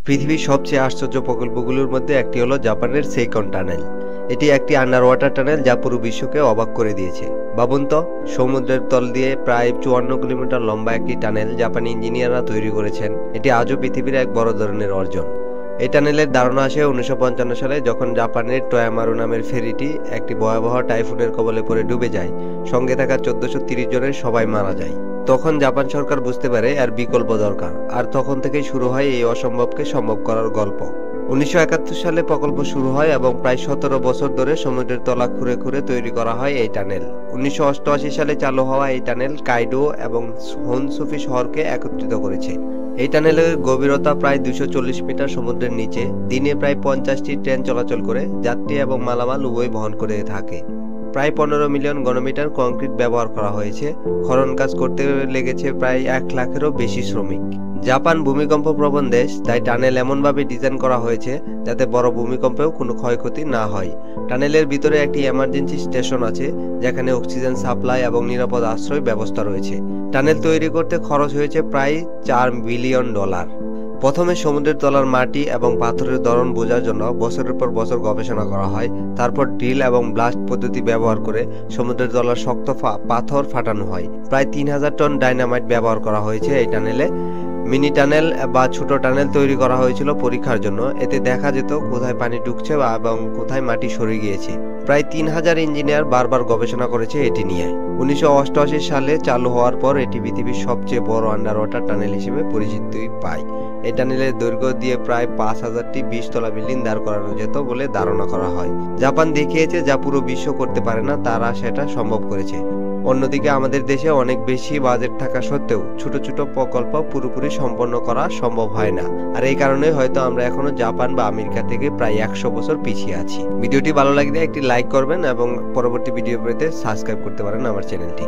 পৃথিবীর সবচেয়ে আশ্চর্য প্রকল্পগুলোর মধ্যে একটি হলো জাপানের সেইকন টানেল। এটি একটি আন্ডার ওয়াটার টানেল যা পুরো বিশ্বকে অবাক করে দিয়েছে। ভাবুন তো, সমুদ্রের তল দিয়ে প্রায় 54 কিলোমিটার লম্বা একটি টানেল জাপানি ইঞ্জিনিয়াররা তৈরি করেছেন। এটি আজও পৃথিবীর এক বড় ধরনের অর্জন। এই টানেলের ধারণা আসে 1955 সালে, যখন জাপানের টয়ামারু নামের ফেরিটি একটি ভয়াবহ টাইফুনের কবলে পড়ে ডুবে যায়। সঙ্গে থাকা 1430 জনের সবাই মারা যায়। তখন জাপান সরকার বুঝতে পারে এর বিকল্প দরকার, আর তখন থেকেই শুরু হয় এই অসম্ভবকে সম্ভব করার গল্প। 1971 সালে প্রকল্প শুরু হয় এবং প্রায় 17 বছর ধরে সমুদ্রের তলা খুঁড়ে খুঁড়ে তৈরি করা হয় এই টানেল। 1988 সালে চালু হওয়া এই টানেল কাইডো এবং হোনসুফি শহরকে একত্রিত করেছে। এই টানেলের গভীরতা প্রায় 240 মিটার সমুদ্রের নিচে। দিনে প্রায় 50টি ট্রেন চলাচল করে, যাত্রী এবং মালামাল উভয় বহন করে থাকে। প্রায় 15 মিলিয়ন ঘনমিটার কংক্রিট ব্যবহার করা হয়েছে। খনন কাজ করতে লেগেছে প্রায় 1 লাখেরও বেশি শ্রমিক। জাপান ভূমিকম্প প্রবণ দেশ, তাই টানেল এমনভাবে ডিজাইন করা হয়েছে যাতে বড় ভূমিকম্পেও কোনো ক্ষয়ক্ষতি না হয়। টানেলের ভিতরে একটি এমার্জেন্সি স্টেশন আছে, যেখানে অক্সিজেন সাপ্লাই এবং নিরাপদ আশ্রয় ব্যবস্থা রয়েছে। টানেল তৈরি করতে খরচ হয়েছে প্রায় $4 বিলিয়ন। প্রথমে সমুদ্রের তলার মাটি এবং পাথরের ধরন বোঝার জন্য বছরের পর বছর গবেষণা করা হয়। তারপর ড্রিল এবং ব্লাস্ট পদ্ধতি ব্যবহার করে সমুদ্রের তলার শক্ত পাথর ফাটানো হয়। প্রায় 3000 টন ডাইনামাইট ব্যবহার করা হয়েছে এই টানেলে। মিনি টানেল বা ছোট টানেল তৈরি করা হয়েছিল পরীক্ষার জন্য। এতে দেখা যেত কোথায় পানি ঢুকছে এবং কোথায় মাটি সরে গিয়েছে। প্রায় 3000 ইঞ্জিনিয়ার বারবার গবেষণা করেছে এটি নিয়ে। 1988 সালে চালু হওয়ার পর এটি পৃথিবীর সবচেয়ে বড় আন্ডার ওয়াটার টানেল হিসেবে পরিচিতি পায়। এই টানেলের দৈর্ঘ্য দিয়ে প্রায় 5000টি 20 তলা বিল্ডিং দাঁড় করানো যেত বলে ধারণা করা হয়। জাপান দেখিয়েছে যা পুরো বিশ্ব করতে পারে না, তারা সেটা সম্ভব করেছে। অন্যদিকে আমাদের দেশে অনেক বেশি বাজেট থাকা সত্ত্বেও ছোট ছোট প্রকল্প পুরোপুরি সম্পন্ন করা সম্ভব হয় না। আর এই কারণে হয়তো আমরা এখনো জাপান বা আমেরিকা থেকে প্রায় 100 বছর পিছিয়ে আছি। ভিডিওটি ভালো লাগলে একটি লাইক করবেন এবং পরবর্তী ভিডিও পেতে সাবস্ক্রাইব করতে পারেন আমার চ্যানেলটি।